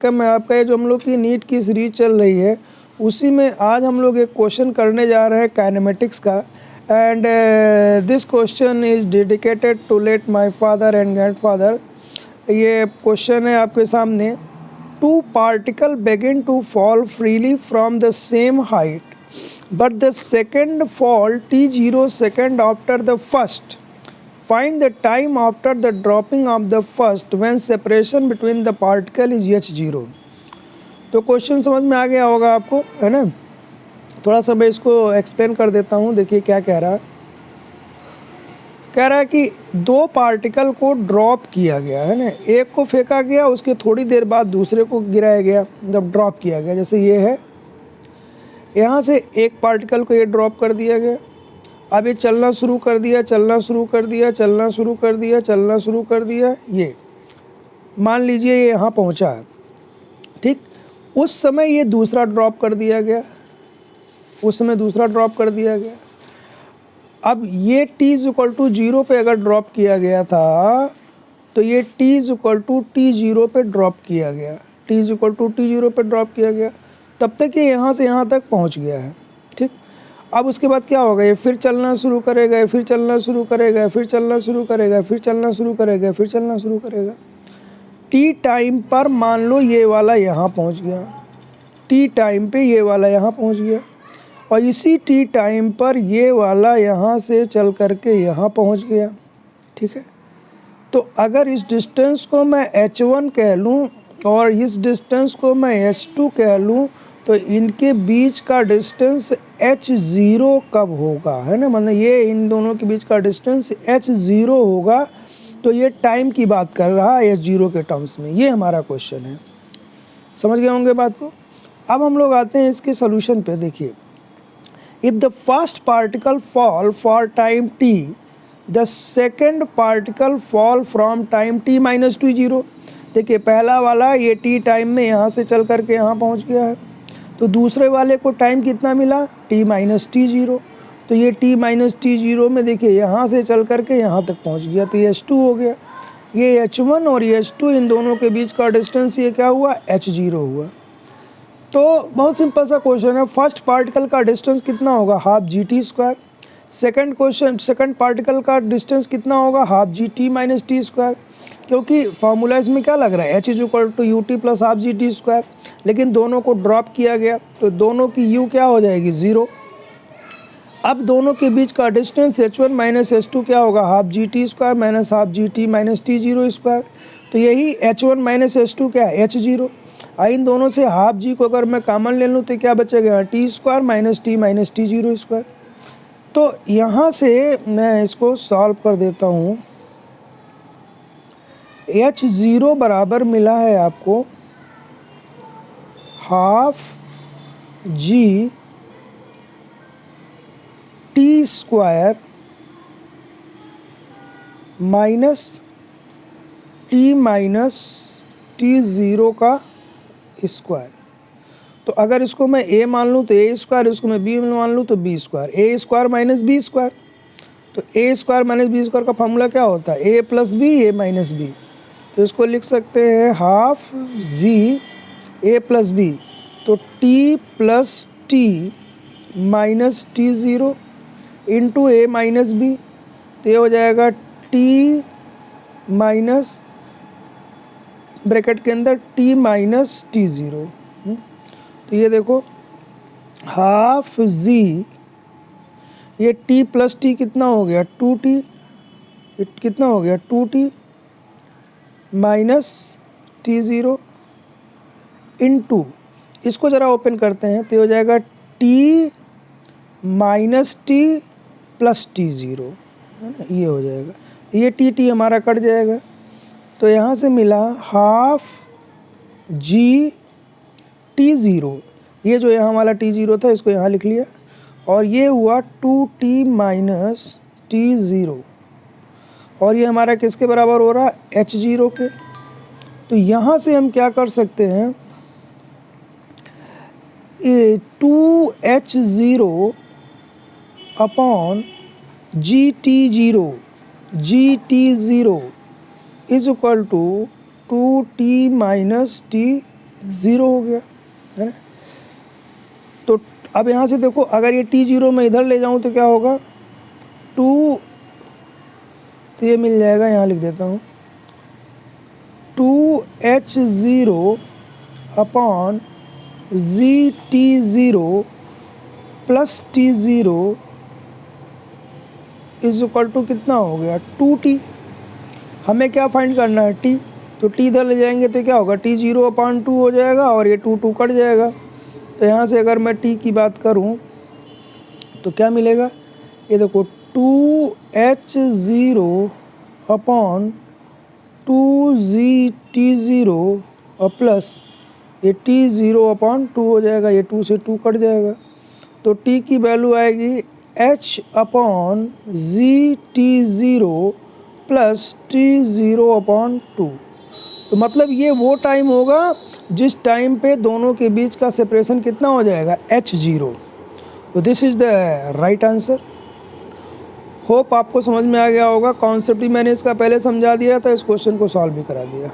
Welcome है आपका। ये जो हम लोग की नीट की सीरीज चल रही है उसी में आज हम लोग एक क्वेश्चन करने जा रहे हैं काइनेमेटिक्स का। And this question is dedicated to late my father and grandfather. ये क्वेश्चन है आपके सामने। Two particle begin to fall freely from the same height but the second fall t0 second after the first. Find the time after the dropping of the first when separation between the particle is h0. तो question समझ में आ गया होगा आपको, है ना। थोड़ा सा मैं इसको एक्सप्लेन कर देता हूँ। देखिए क्या कह रहा है। कह रहा है कि दो पार्टिकल को ड्रॉप किया गया, है ना। एक को फेंका गया, उसके थोड़ी देर बाद दूसरे को गिराया गया, जब ड्रॉप किया गया। जैसे ये है, यहाँ से एक पार्टिकल को ये ड्रॉप कर दिया गया। अब ये चलना शुरू कर दिया, चलना शुरू कर दिया, चलना शुरू कर दिया, चलना शुरू कर दिया। ये मान लीजिए ये यहाँ पहुँचा है, ठीक। उस समय ये दूसरा ड्रॉप कर दिया गया, उस समय दूसरा ड्रॉप कर दिया गया। अब ये t=0 पे अगर ड्रॉप किया गया था तो ये t=t0 पे ड्रॉप किया गया, t=t0 पे ड्रॉप किया गया। तब तक ये यहाँ से यहाँ तक पहुँच गया है, ठीक। अब उसके बाद क्या होगा, ये फिर चलना शुरू करेगा, फिर चलना शुरू करेगा, फिर चलना शुरू करेगा, फिर चलना शुरू करेगा, फिर चलना शुरू करेगा। टी टाइम पर मान लो ये वाला यहाँ पहुँच गया, टी टाइम पे ये वाला यहाँ पहुँच गया, और इसी टी टाइम पर ये वाला यहाँ से चल करके यहाँ पहुँच गया, ठीक है। तो अगर इस डिस्टेंस को मैं h1 कह लूँ और इस डिस्टेंस को मैं h2 कह लूँ तो इनके बीच का डिस्टेंस h0 कब होगा, है ना। मतलब ये इन दोनों के बीच का डिस्टेंस h0 होगा। तो ये टाइम की बात कर रहा है h0 के टर्म्स में। ये हमारा क्वेश्चन है, समझ गए होंगे बात को। अब हम लोग आते हैं इसके सोल्यूशन पे। देखिए, if the first particle fall for time t, the second particle fall from time t-t0। देखिए पहला वाला ये t टाइम में यहाँ से चल करके यहाँ पहुँच गया है, तो दूसरे वाले को टाइम कितना मिला, t-t0। तो ये t-t0 में देखिए यहाँ से चल करके यहाँ तक पहुँच गया, तो ये h2 हो गया। ये h1 और ये h2 इन दोनों के बीच का डिस्टेंस ये क्या हुआ, h0 हुआ। तो बहुत सिंपल सा क्वेश्चन है। फर्स्ट पार्टिकल का डिस्टेंस कितना होगा, ½ g t²। सेकंड पार्टिकल का डिस्टेंस कितना होगा, ½ g t-t²। क्योंकि फार्मूला इसमें क्या लग रहा है, h=ut + ½ g t²। लेकिन दोनों को ड्रॉप किया गया तो दोनों की u क्या हो जाएगी, 0। अब दोनों के बीच का डिस्टेंस h1 - h2 क्या होगा, ½ g t² - ½ g t - t0²। तो यही h1 - h2 क्या है, h0। इन दोनों से ½ g को अगर मैं कॉमन ले लूँ तो क्या बचेगा, t² - t - t0²। तो यहाँ से मैं इसको सॉल्व कर देता हूँ। h0 बराबर मिला है आपको ½ g t² minus t minus t0 का स्क्वायर। तो अगर इसको मैं a मान लूँ तो a², इसको मैं b मान लूँ तो b², a² माइनस b²। तो a² माइनस b² का फॉर्मूला क्या होता है, a + b a minus b। तो इसको लिख सकते हैं ½ g a + b, तो t + t minus t0 into a minus b। तो ये हो जाएगा t माइनस ब्रैकेट के अंदर t माइनस t0। तो ये देखो ½ g, ये t + t कितना हो गया, 2t। कितना हो गया, 2t माइनस t0 इंटू, इसको ज़रा ओपन करते हैं तो हो जाएगा t माइनस t + t0, है ना। ये हो जाएगा, ये t हमारा कट जाएगा। तो यहाँ से मिला ½ g t0, ये जो यहाँ वाला t0 था इसको यहाँ लिख लिया, और ये हुआ 2t माइनस t0, और ये हमारा किसके बराबर हो रहा है, h0 के। तो यहाँ से हम क्या कर सकते हैं, 2h0 upon gt0 is equal to 2t minus t zero हो गया, है ना। तो अब यहाँ से देखो, अगर ये t0 मैं इधर ले जाऊँ तो क्या होगा, 2, तो ये मिल जाएगा, यहाँ लिख देता हूँ 2h0 upon zt0 plus t0 is equal to कितना हो गया, 2t। हमें क्या फाइंड करना है, t, तो t इधर ले जाएंगे तो क्या होगा, t0 अपॉन 2 हो जाएगा और ये 2 कट जाएगा। तो यहाँ से अगर मैं t की बात करूँ तो क्या मिलेगा, ये देखो 2h0 अपॉन 2zt0 और प्लस ये t0 अपॉन 2 हो जाएगा, ये 2 से 2 कट जाएगा। तो t की वैल्यू आएगी h upon zt0 plus t0 upon 2। तो मतलब ये वो टाइम होगा जिस टाइम पे दोनों के बीच का सेपरेशन कितना हो जाएगा, h0। तो this is the right answer. Hope आपको समझ में आ गया होगा। कॉन्सेप्ट भी मैंने इसका पहले समझा दिया था, इस क्वेश्चन को सॉल्व भी करा दिया।